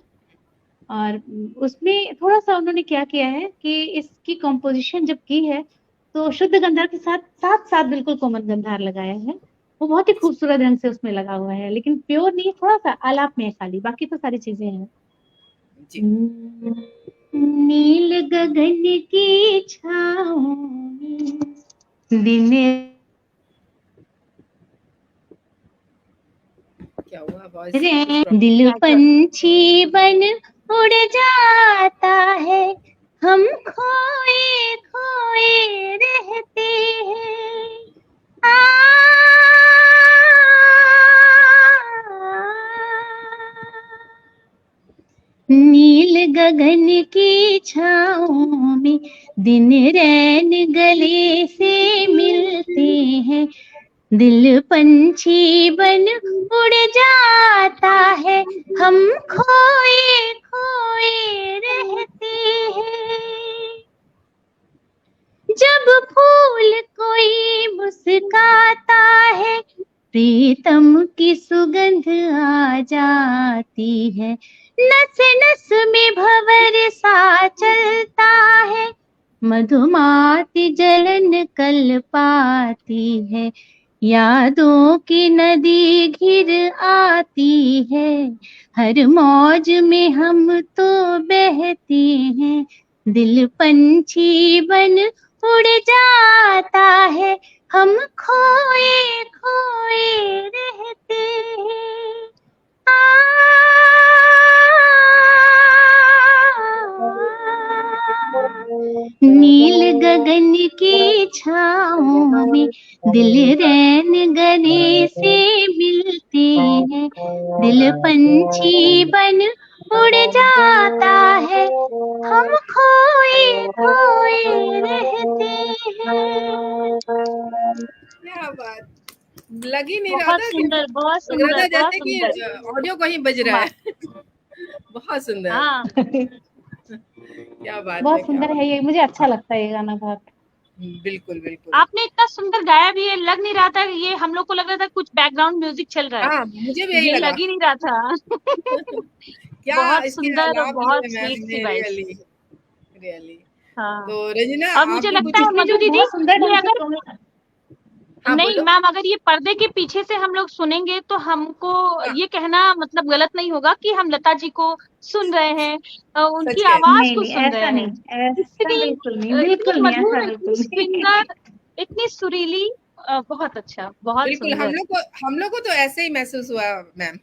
और उसमें थोड़ा सा उन्होंने क्या किया है कि इसकी कंपोजिशन जब की है तो शुद्ध गंधार के साथ साथ साथ बिल्कुल कोमल गंधार लगाया है। वो बहुत ही खूबसूरत ढंग से उसमें लगा हुआ है, लेकिन प्योर नहीं, थोड़ा सा आलाप में है खाली, बाकी तो सारी चीजें हैं। जी। नील गगन की छाँव में दिन क्या हुआ, वॉइस कुछ दिल प्रॉब्लम। पंछी बन उड़ जाता है, हम खोए खोए रहते हैं, नील गगन की छाँव में दिन रैन गले से मिलते हैं, दिल पंछी बन उड़ जाता है, हम खोए खोए रहते हैं। जब फूल कोई मुस्काता है, प्रीतम की सुगंध आ जाती है, नस नस में भंवर सा चलता है, मधुमाती जलन कल पाती है, यादों की नदी घिर आती है, हर मौज में हम तो बहते हैं, दिल पंछी बन उड़ जाता है, हम खोए खोए रहते हैं। नील गगन की छाँव में दिल रैन गले से मिलते हैं, दिल पंछी बन उड़ जाता है, हम खोए खोए रहते हैं। क्या बात, लग ही नहीं रहा बहुत था सुंदर, बहुत लग रहा था सुंदर, बहुत जैसे कि सुंदर। ऑडियो कहीं बज रहा है। बहुत सुंदर। हाँ, क्या बात बहुत है, क्या सुंदर बात है ये, मुझे अच्छा लगता है ये गाना बहुत। बिल्कुल बिल्कुल। आपने इतना सुंदर गाया भी है, लग नहीं रहा था ये, हम लोग को लग रहा था कुछ बैकग्राउंड म्यूजिक चल रहा है, हाँ, मुझे भी यही ये लगा। लग ही नहीं रहा था। क्या बहुत इसके सुंदर और आलाप लिए बहुत मैम स्वीट ने, सी वॉइस। Really really. हाँ, तो रंजना और मुझे आपको लगता कुछ है इसमें जो मधु दीदी, बहुत सुंदर ये ढंग से अगर हाँ नहीं बोलो। मैम, अगर ये पर्दे के पीछे से हम लोग सुनेंगे तो हमको हाँ, ये कहना मतलब गलत नहीं होगा कि हम लता जी को सुन रहे हैं, उनकी सच है। आवाज नहीं को नहीं, सुन रहे ऐसा हैं। नहीं, ऐसा इतनी बिल्कुल नहीं, इतनी बिल्कुल नहीं, मधुर, ऐसा इतनी बिल्कुल नहीं। सुंदर, इतनी सुरीली, बहुत अच्छा, बहुत बिल्कुल सुंदर। हम लोग को तो ऐसे ही महसूस हुआ मैम,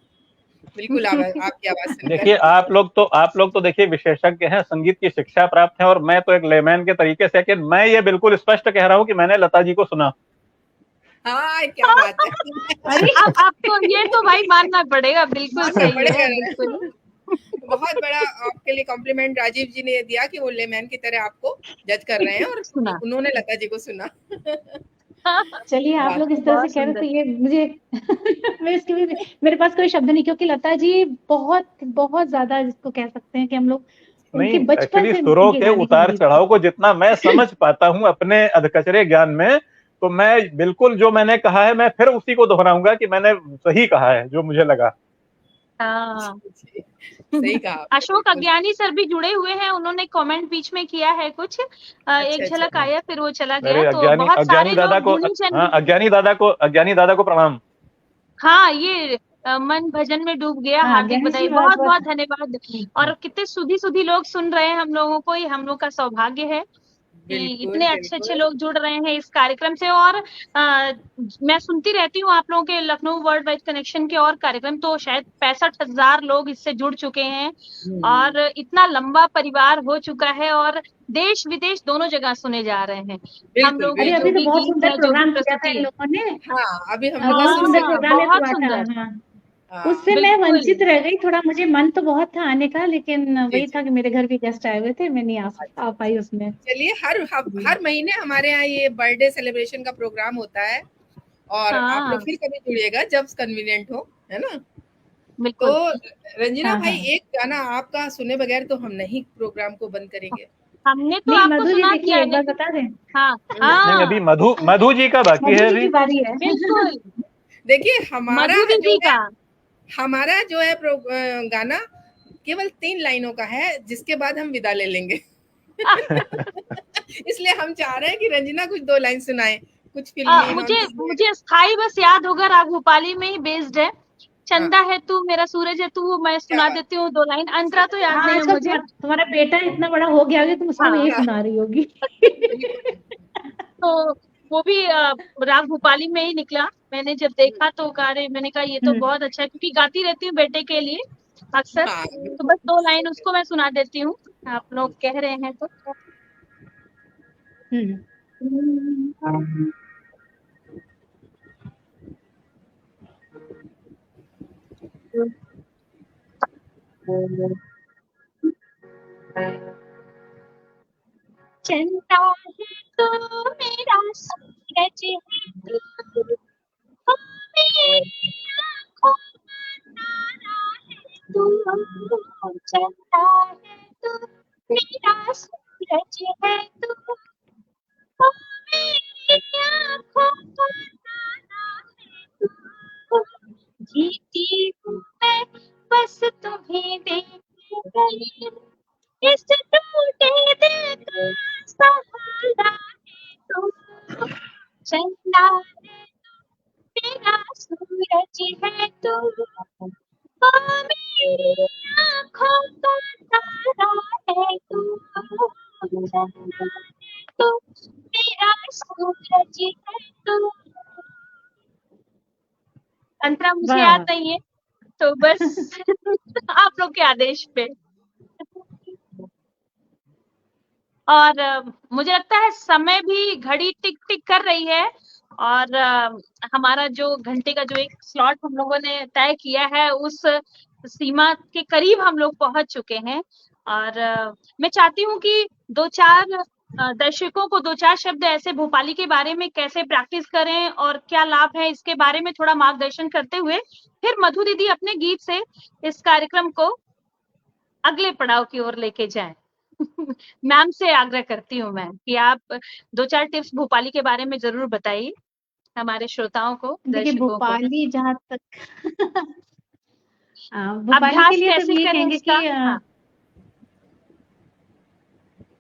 बिल्कुल आपकी आवाज सुनकर। देखिए आप लोग तो देखिए विशेषज्ञ हैं, संगीत की शिक्षा प्राप्त है, और मैं तो एक लेमैन के तरीके से, कि मैं ये बिल्कुल स्पष्ट कह रहा हूँ कि मैंने लता जी को सुना। हाँ, क्या बात है। अरे अब आपको ये तो भाई मानना पड़ेगा, बिल्कुल मानना सही पड़ेगा है, ना। बिल्कुल। बहुत बड़ा आपके लिए कॉम्प्लीमेंट राजीव जी ने दिया कि वो लेमैन की तरह आपको जज कर रहे हैं, और सुना। उन्होंने लता जी को सुना। चलिए, आप बात लोग इस तरह से बहुत कह रहे सुंदर। तो ये मुझे मैं इसके लिए मेरे पास कोई शब्द नहीं, क्योंकि लता जी बहुत बहुत ज्यादा जिसको कह सकते हैं कि हम लोग उनके नहीं, बचपन एक्चुअली से सुरों उनके के गाने उतार सुनती थी। चढ़ाव को जितना मैं समझ पाता हूँ अपने अधकचरे ज्ञान में, तो मैं बिल्कुल जो मैंने कहा है, मैं फिर उसी को दोहराऊंगा कि मैंने सही कहा है जो मुझे लगा। हाँ, सही कहा आपने, अशोक बिल्कुल। अज्ञानी सर भी जुड़े हुए हैं, उन्होंने कमेंट बीच में किया है कुछ, एक अच्छा झलक आया फिर वो चला गया, मेरे तो बहुत अज्ञानी सारे दादा लोग को, गुणी जन हाँ, भी। अज्ञानी दादा को प्रणाम। हाँ, ये मन भजन में डूब गया, हाँ, हार्दिक ज्ञानी बधाई, जी बहुत बहुत बहुत बहुत धन्यवाद। और कितने सुधी सुधी लोग सुन रहे हैं हम लोगों को, ये हम लोग का सौभाग्य है कि बिल्कुल इतने अच्छे अच्छे बिल्कुल। लोग जुड़ रहे हैं इस कार्यक्रम से। और मैं सुनती रहती हूँ आप लोगों के लखनऊ वर्ल्ड वाइड कनेक्शन के और कार्यक्रम, तो शायद 65,000 लोग इससे जुड़ चुके हैं, और इतना लंबा परिवार हो चुका है, और देश विदेश दोनों जगह सुने जा रहे हैं हम बिल्कुल लोगों अरे के जो अभी बिल्कुल। तो भी बहुत गीत सुंदर हैं, जो भी प्रोग्राम किया था प्रस्तुति इन है। लोगों ने, हाँ, अभी हमने बहुत जिस सुंदर हाँ, प्रोग्राम है बहुत हुआ था। सुंदर। हाँ, हाँ, उससे मैं बिल्कुल। वंचित रह गई थोड़ा, मुझे मन तो बहुत था आने का, लेकिन जी वही जी। था कि मेरे घर भी गेस्ट आए हुए थे, मैं नहीं आ पाई उसमें। चलिए, जी। हर महीने हमारे यहाँ ये बर्थडे सेलिब्रेशन का प्रोग्राम होता है, और आप लोग हाँ, फिर कभी जुड़िएगा जब कन्वीनियंट हो, है ना। तो बिल्कुल। रंजना हाँ भाई, हाँ, एक गाना आपका सुने बगैर तो हम नहीं प्रोग्राम को बंद करेंगे। हमने तो नहीं आपको मधु जी सुना दिया देखिए, है, एक बार लेकिन बता दें, हाँ, नहीं, अभी हाँ, मधु जी का बाकी मधु है जी अभी। की बारी है। बिल्कुल, देखिए, हमारा मधु जो दीदी है का। हमारा जो है गाना केवल 3 लाइनों का है, जिसके बाद हम विदा ले लेंगे। इसलिए हम चाह रहे हैं कि रंजना कुछ 2 लाइन सुनाए, कुछ फिल्मी नॉन मुझे फिल्मी। मुझे स्थाई बस याद होगा, राग भोपाली में ही बेस्ड है, हाँ, चंदा है तू मेरा सूरज है तू, मैं क्या सुना बात। देती हूँ 2 लाइन, अंतरा तो याद हाँ, नहीं है आजकल मुझे। तुम्हारा बेटा इतना बड़ा हो गया है, तुम उसको भी हाँ, यही हाँ, सुना रही होगी। बिल्कुल। तो वो भी राग भोपाली में ही निकला। मैंने जब देखा तो मैंने कहा ये तो बहुत अच्छा है, क्योंकि गाती रहती हूँ बेटे के लिए अक्सर, हाँ, तो बस 2 लाइन उसको मैं सुना देती हूँ, आप लोग कह रहे हैं तो। हम्म चंदा है तो मेरा सूरज है तू, ओ मेरी आँखों का तारा है तू, चंदा है तो मेरा सूरज है तू, ओ मेरी आँखों का तारा है तू, जीती हूँ मैं बस तुम्हें देख कर, इस टूटे दिल का सहारा है तू, चंदा है तू मेरा सूरज है तू, ओ मेरी आँखों का तारा है तू, चंदा है तू मेरा सूरज है तू। अंतरा मुझे वाह याद नहीं है, तो बस आप लोग के आदेश पे। और मुझे लगता है समय भी घड़ी टिक टिक कर रही है, और हमारा जो घंटे का जो एक स्लॉट हम लोगों ने तय किया है उस सीमा के करीब हम लोग पहुंच चुके हैं। और मैं चाहती हूँ कि 2-4 दर्शकों को 2-4 शब्द ऐसे भोपाली के बारे में कैसे प्रैक्टिस करें और क्या लाभ है इसके बारे में थोड़ा मार्गदर्शन करते हुए फिर मधु दीदी अपने गीत से इस कार्यक्रम को अगले पड़ाव की ओर लेके जाएं। मैम से आग्रह करती हूँ मैं कि आप 2-4 टिप्स भोपाली के बारे में जरूर बताइए हमारे श्रोताओं को, देखिए दर्शकों को। भोपाली जहाँ तक भोपाली के अभ्यास लिए तो कैसे ये करें कहेंगे इसका? कि हाँ,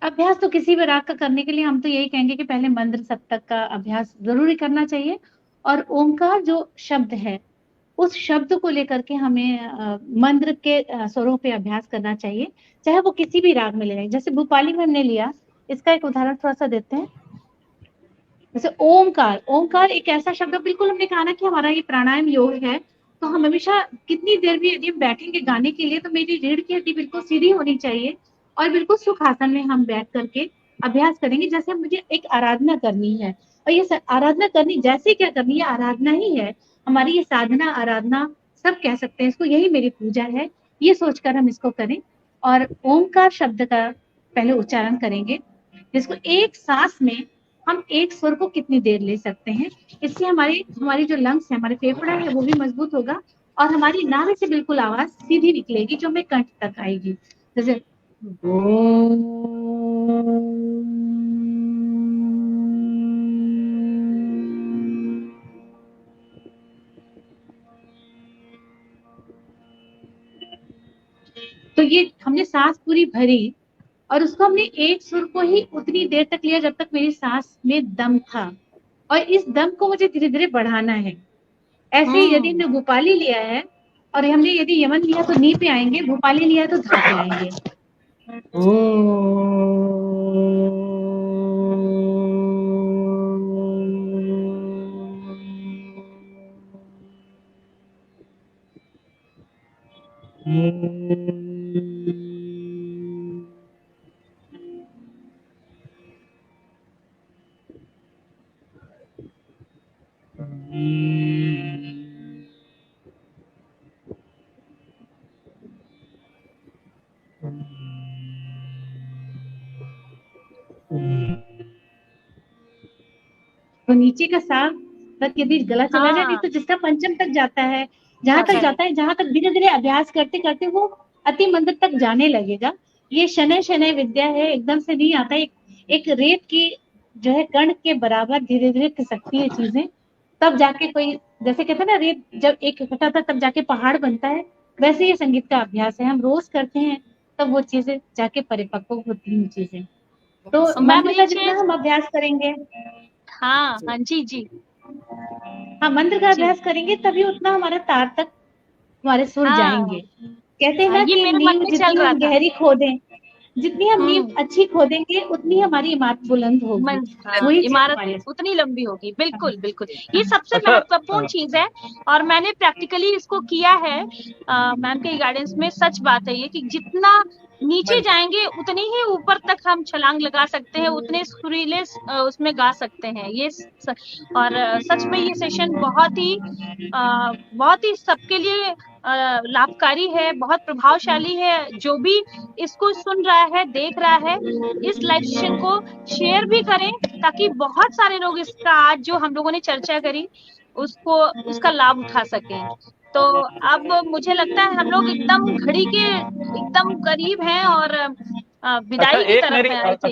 अभ्यास तो किसी भी राग का करने के लिए हम तो यही कहेंगे कि पहले मंत्र सप्तक का अभ्यास जरूरी करना चाहिए, और ओंकार जो शब्द है उस शब्द को लेकर के हमें मंत्र के स्वरों पे अभ्यास करना चाहिए, चाहे वो किसी भी राग में ले जाए। जैसे भोपाली में हमने लिया, इसका एक उदाहरण थोड़ा सा देते हैं। जैसे ओंकार, ओंकार एक ऐसा शब्द, बिल्कुल हमने कहा ना कि हमारा ये प्राणायाम योग है, तो हम हमेशा कितनी देर भी यदि हम बैठेंगे गाने के लिए तो मेरी रीढ़ की हड्डी बिल्कुल सीधी होनी चाहिए, और बिल्कुल सुखासन में हम बैठ करके अभ्यास करेंगे। जैसे मुझे एक आराधना करनी है, और ये आराधना करनी जैसे क्या करनी है, आराधना ही है हमारी, ये साधना आराधना सब कह सकते हैं इसको, यही मेरी पूजा है, ये सोचकर हम इसको करें। और ओंकार शब्द का पहले उच्चारण करेंगे, जिसको एक सांस में हम एक स्वर को कितनी देर ले सकते हैं। इससे हमारी जो लंग्स है, हमारे फेफड़ा है, वो भी मजबूत होगा, और हमारी नाभि से बिल्कुल आवाज सीधी निकलेगी जो हमें कंठ तक आएगी। जैसे तो ये हमने सांस पूरी भरी, और उसको हमने एक सुर को ही उतनी देर तक लिया जब तक मेरी सांस में दम था, और इस दम को मुझे धीरे धीरे बढ़ाना है। ऐसे ही यदि हमने भोपाली लिया है और हमने यदि यमन लिया तो नी पे आएंगे, भोपाली लिया तो धा पे आएंगे। तो नीचे का सा तक यदि गला चला जाए, नहीं तो जिसका पंचम तक जाता है, जहां तक जाता है, जहां तक धीरे धीरे अभ्यास करते करते वो अति मंत्र तक जाने लगेगा। ये शनय शनय विद्या है, एकदम से नहीं आता। एक रेत की जो है कण के बराबर धीरे धीरे खिसकती है चीजें, तब जाके कोई, जैसे कहते हैं ना, रेत जब एक इकट्ठा था तब जाके पहाड़ बनता है, वैसे ये संगीत का अभ्यास है। हम रोज करते हैं तब वो चीजें जाके परिपक्व होती हैं चीजें। तो मंत्र का जितना हम अभ्यास करेंगे, हाँ हाँ जी जी, हाँ मंत्र का अभ्यास करेंगे तभी उतना हमारा तार तक हमारे सुर जाएंगे। कहते हैं ना कि नींव जितनी हम गहरी खोदें, जितनी हम नींव अच्छी खोदेंगे उतनी हमारी इमारत बुलंद होगी, इमारत उतनी लंबी होगी। बिल्कुल बिल्कुल, ये सबसे महत्वपूर्ण चीज है, और मैंने प्रैक्टिकली इसको किया है मैम के गाइडेंस में। सच बात है ये कि जितना नीचे जाएंगे उतनी ही ऊपर तक हम छलांग लगा सकते हैं, उतने सुरीले उसमें गा सकते हैं ये और सच में ये सेशन बहुत ही सबके लिए लाभकारी है, बहुत प्रभावशाली है। जो भी इसको सुन रहा है, देख रहा है, इस लाइव सेशन को शेयर भी करें, ताकि बहुत सारे लोग इसका आज जो हम लोगों ने चर्चा करी उसका लाभ उठा सकें। तो अब मुझे लगता है हम लोग एकदम घड़ी के एकदम करीब हैं और विदाई की तरफ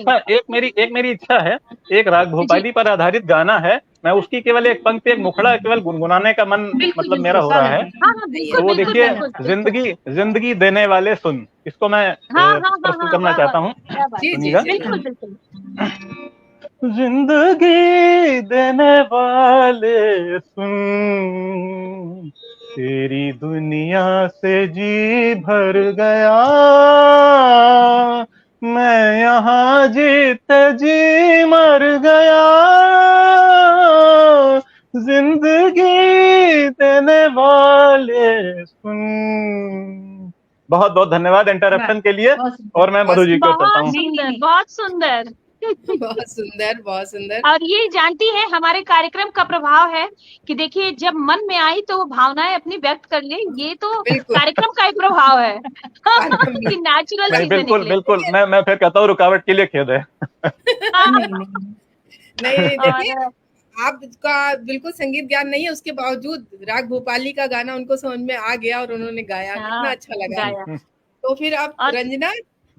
है। एक मेरी इच्छा है, एक राग भोपाली पर आधारित गाना है, मैं उसकी केवल एक पंक्ति, एक मुखड़ा केवल गुनगुनाने का मन मतलब मेरा हो रहा है। बिल्कुल, तो वो बिल्कुल, देखिए, बिल्कुल। जिंदगी देने वाले सुन, इसको मैं प्रस्तुत करना चाहता हूँ। सुनिएगा। बिल्कुल, बिल्कुल। जिंदगी देने वाले सुन, तेरी दुनिया से जी भर गया, मैं यहाँ जीते जी मर गया, जिंदगी देने वाले सुन। बहुत बहुत धन्यवाद इंटरप्शन के लिए, और मैं मधु जी को चलता हूँ। बहुत सुंदर बहुत सुंदर, बहुत सुंदर। और ये जानती है हमारे कार्यक्रम का प्रभाव है कि देखिए, जब मन में आई तो वो भावनाएं अपनी व्यक्त कर ले, ये तो कार्यक्रम का ही प्रभाव है कि नेचुरल चीजें बिल्कुल बिल्कुल। मैं फिर कहता हूँ, रुकावट के लिए खेद है। नहीं, देखिए आपका बिल्कुल संगीत ज्ञान नहीं है, उसके बावजूद राग भोपाली का गाना उनको समझ में आ गया और उन्होंने गाया, कितना अच्छा लगा। तो फिर आप रंजना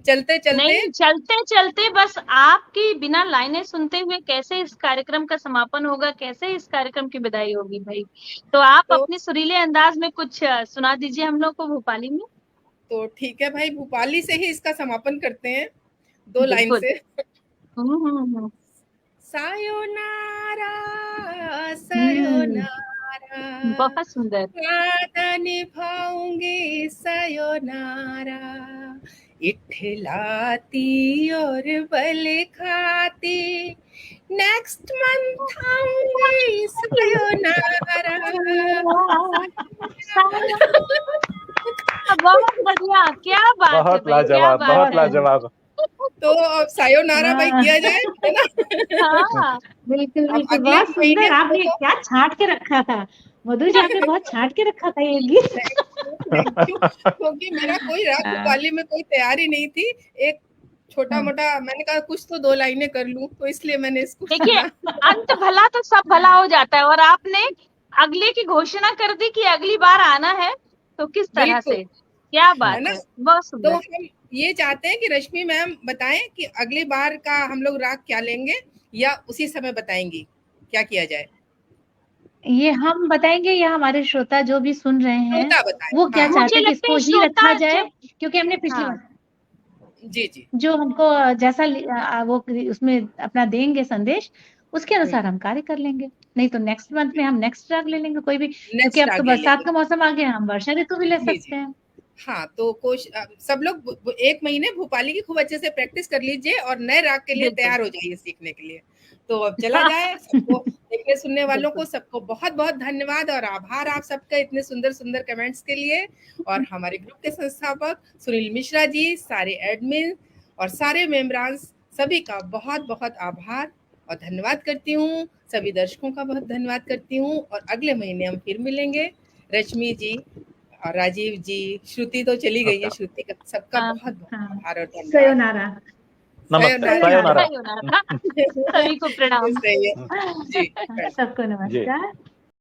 चलते चलते बस आपकी बिना लाइनें सुनते हुए कैसे इस कार्यक्रम का समापन होगा, कैसे इस कार्यक्रम की विदाई होगी भाई। तो आप अपने सुरीले अंदाज में कुछ सुना दीजिए हम लोग को भोपाली में। तो ठीक है भाई, भोपाली से ही इसका समापन करते हैं, 2 लाइन से। सायोनारा सायोनारा, बहुत सुंदर। वादा निभाऊंगी सायोनारा, इठलाती और बल खाती, नेक्स्ट मंथ आऊंगी सायोनारा। बहुत बढ़िया, क्या बात, बहुत लाजवाब, बहुत लाजवाब। तो अब सायोनारा भाई किया जाए, है ना? बिल्कुल बिल्कुल, बहुत सुंदर। आपने क्या छांट के रखा था मधु जी, आपने बहुत छांट के रखा था ये गीत। क्योंकि मेरा कोई राग भोपाली में कोई तैयारी नहीं थी, एक छोटा मोटा मैंने कहा कुछ तो 2 लाइनें कर लूं, तो इसलिए मैंने इसको। देखिए, अंत भला तो सब भला हो जाता है, और आपने अगले की घोषणा कर दी कि अगली बार आना है, तो किस तरह से, क्या बात है, बहुत सुंदर। तो हम ये चाहते हैं कि रश्मि मैम बताएं कि अगली बार का हम लोग राग क्या लेंगे, या उसी समय बताएंगी क्या किया जाए? ये हम बताएंगे या हमारे श्रोता जो भी सुन रहे हैं वो क्या चाहते हैं कि इसको ही रखा जाए, क्योंकि हमने पिछली बार जी जो हमको जैसा वो उसमें अपना देंगे संदेश, उसके अनुसार हम कार्य कर लेंगे। नहीं तो नेक्स्ट मंथ में हम नेक्स्ट राग ले लेंगे कोई भी, क्योंकि अब तो बरसात का मौसम आ गया, हम वर्षा ऋतु भी ले सकते हैं। हाँ, तो सब लोग 1 महीने भोपाली की खूब अच्छे से प्रैक्टिस कर लीजिए और नए राग के लिए तैयार हो जाइए सीखने के लिए। तो अब चला जाए, सबको देखने सुनने वालों को सबको बहुत बहुत धन्यवाद और आभार आप सबका इतने सुंदर सुंदर कमेंट्स के लिए। और हमारे ग्रुप के संस्थापक सुनील मिश्रा जी, सारे एडमिन और सारे मेंबरान्स, सभी का बहुत बहुत आभार और धन्यवाद करती हूँ। सभी दर्शकों का बहुत धन्यवाद करती हूँ, और अगले महीने हम फिर मिलेंगे। रश्मि जी और राजीव जी, श्रुति तो चली गई है, श्रुति का सबका बहुत बहुत आभार और धन्यवाद। सायोनारा। सभी को प्रणाम। जी, सबको नमस्कार।